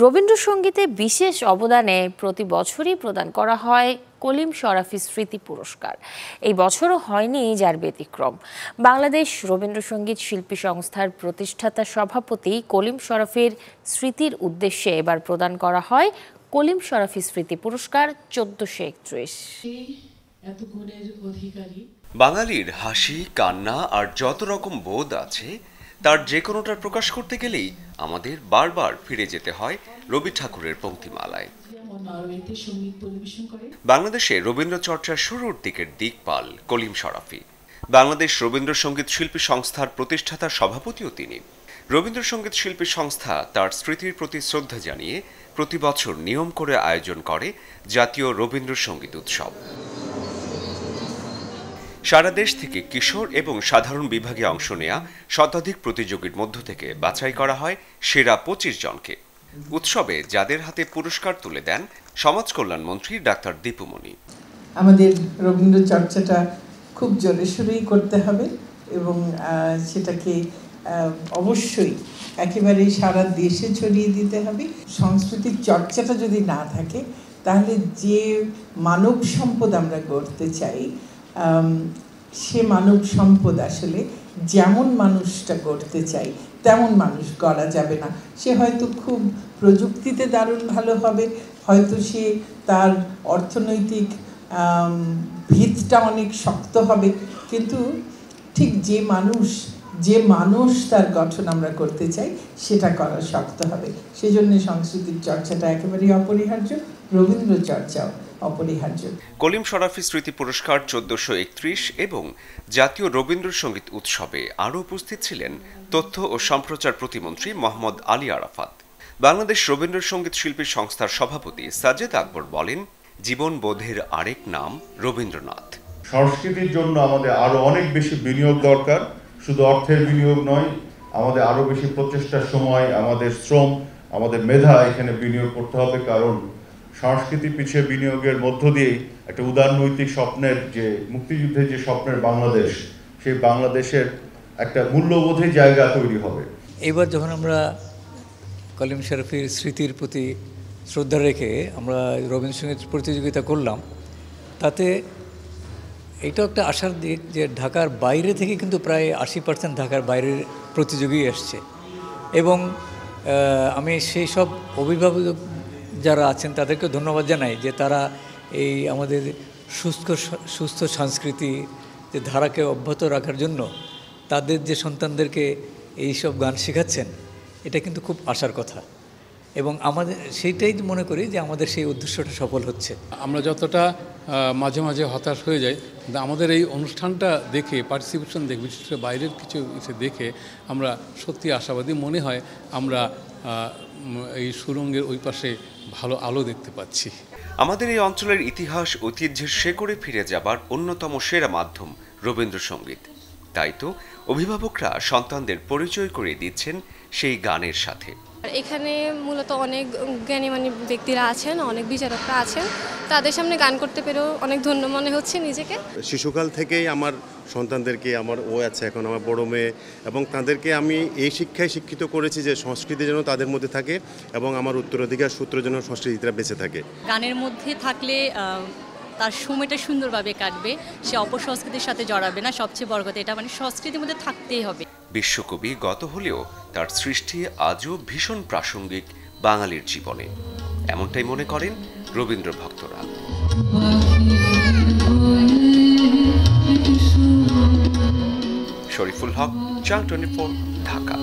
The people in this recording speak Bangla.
রবীন্দ্রসঙ্গীতে বিশেষ অবদানে প্রতি বছরই প্রদান করা হয় কলিম শরাফী স্মৃতি পুরস্কার। এই বছরও হয়নি যার ব্যতিক্রম। বাংলাদেশ রবীন্দ্রসঙ্গীত শিল্পী সংস্থার প্রতিষ্ঠাতা সভাপতি কলিম শরাফীর স্মৃতির উদ্দেশ্যে এবার প্রদান করা হয় কলিম শরাফী স্মৃতি পুরস্কার 1431। বাঙালির হাসি, কান্না আর যত রকম বোধ আছে তার যে কোনোটার প্রকাশ করতে গেলেই আমাদের বারবার ফিরে যেতে হয় রবি ঠাকুরের পংক্তিমালায়। বাংলাদেশে রবীন্দ্র চর্চার শুরুর দিকের দিকপাল কলিম শরাফী। বাংলাদেশ রবীন্দ্রসঙ্গীত শিল্পী সংস্থার প্রতিষ্ঠাতা সভাপতিও তিনি। রবীন্দ্রসঙ্গীত শিল্পী সংস্থা তার স্মৃতির প্রতি শ্রদ্ধা জানিয়ে প্রতি বছর নিয়ম করে আয়োজন করে জাতীয় রবীন্দ্রসঙ্গীত উৎসব। সারা দেশ থেকে কিশোর এবং সাধারণ বিভাগে অংশ নেয়া শতাধিক প্রতিযোগীর মধ্য থেকে বাছাই করা হয় সেরা 25 জনকে। উৎসবে যাদের হাতে পুরস্কার তুলে দেন সমাজ কল্যাণ মন্ত্রী ডাক্তার দীপু মনি। আমাদের রবীন্দ্র চর্চাটা খুব জোরে সোরেই করতে হবে এবং সেটাকে অবশ্যই একেবারে সারা দেশে ছড়িয়ে দিতে হবে। সাংস্কৃতিক চর্চাটা যদি না থাকে তাহলে যে মানব সম্পদ আমরা গড়তে চাই সে মানব সম্পদ আসলে যেমন মানুষটা গড়তে চাই তেমন মানুষ গড়া যাবে না। সে হয়তো খুব প্রযুক্তিতে দারুণ ভালো হবে, হয়তো সে তার অর্থনৈতিক ভিতটা অনেক শক্ত হবে, কিন্তু ঠিক যে মানুষ তার গঠন আমরা করতে চাই সেটা করা শক্ত হবে। সেজন্য সাংস্কৃতিক চর্চাটা একেবারেই অপরিহার্য, রবীন্দ্র চর্চাও অপরিহার্য। কলিম শরাফী স্মৃতি পুরস্কার 1431 এবং জাতীয় রবীন্দ্রসঙ্গীত উৎসবে আরও উপস্থিত ছিলেন তথ্য ও সম্প্রচার প্রতিমন্ত্রী মোহাম্মদ আলী আরাফাত। বাংলাদেশ রবীন্দ্রসঙ্গীত শিল্পী সংস্থার সভাপতি সাজেদ আকবর বলেন, জীবন বোধের আরেক নাম রবীন্দ্রনাথ। সংস্কৃতির জন্য আমাদের আরো অনেক বেশি বিনিয়োগ দরকার, শুধু অর্থের বিনিয়োগ নয়, আমাদের আরো বেশি প্রচেষ্টার সময়, আমাদের শ্রম, আমাদের মেধা এখানে বিনিয়োগ করতে হবে। কারণ সংস্কৃতি পিছিয়ে বিনিয়োগের মধ্য দিয়েই একটা উদারনৈতিক স্বপ্নের, যে মুক্তিযুদ্ধের যে স্বপ্নের বাংলাদেশ, সেই বাংলাদেশের একটা মূল্যবোধের জায়গা তৈরি হবে। এবার যখন আমরা কলিম শরাফীর স্মৃতির প্রতি শ্রদ্ধা রেখে আমরা রবীন্দ্রসঙ্গীত প্রতিযোগিতা করলাম, তাতে এইটাও একটা আশার দিক যে ঢাকার বাইরে থেকে কিন্তু প্রায় 80% ঢাকার বাইরের প্রতিযোগী এসছে। এবং আমি সেই সব অভিভাবক যারা আছেন তাদেরকে ধন্যবাদ জানাই যে তারা এই আমাদের সুস্থ সংস্কৃতি যে ধারাকে অব্যাহত রাখার জন্য তাদের যে সন্তানদেরকে এই সব গান শেখাচ্ছেন, এটা কিন্তু খুব আশার কথা। এবং আমাদের সেইটাই মনে করি যে আমাদের সেই উদ্দেশ্যটা সফল হচ্ছে। আমরা যতটা মাঝে মাঝে হতাশ হয়ে যাই, কিন্তু আমাদের এই অনুষ্ঠানটা দেখে, পার্টিসিপেশন দেখে, বিশেষ করে বাইরের কিছু দেখে আমরা সত্যি আশাবাদী। মনে হয় আমরা এই সুড়ঙ্গের ওই পাশে ভালো আলো দেখতে পাচ্ছি। আমাদের এই অঞ্চলের ইতিহাস ঐতিহ্যের শেকড়ে ফিরে যাবার অন্যতম সেরা মাধ্যম রবীন্দ্রসঙ্গীত। তাই তো অভিভাবকরা সন্তানদের পরিচয় করিয়ে দিচ্ছেন সেই গানের সাথে। এখানে মূলত অনেক জ্ঞানীমানী ব্যক্তিরা আছেন, অনেক বিচারকরা আছেন, তাদের সামনে গান করতে পেরেও অনেক ধন্য মনে হচ্ছে নিজেকে। শিশুকাল থেকেই আমার সন্তানদেরকে, আমার আছে এখন আমার বড় মেয়ে, এবং তাদেরকে আমি এই শিক্ষায় শিক্ষিত করেছি যে সংস্কৃতি যেন তাদের মধ্যে থাকে এবং আমার উত্তরাধিকার সূত্র যেন সংস্কৃতিটা বেঁচে থাকে। গানের মধ্যে থাকলে তার সময়টা সুন্দরভাবে কাটবে, সে অপসংস্কৃতির সাথে জড়াবে না। সবচেয়ে বড় কথা এটা, মানে সংস্কৃতির মধ্যে থাকতেই হবে। বিশ্বকবি গত হলেও তার সৃষ্টি আজও ভীষণ প্রাসঙ্গিক বাঙালির জীবনে, এমনটাই মনে করেন রবীন্দ্র ভক্তরা। শরীফুল হক, চ্যানেল 24, ঢাকা।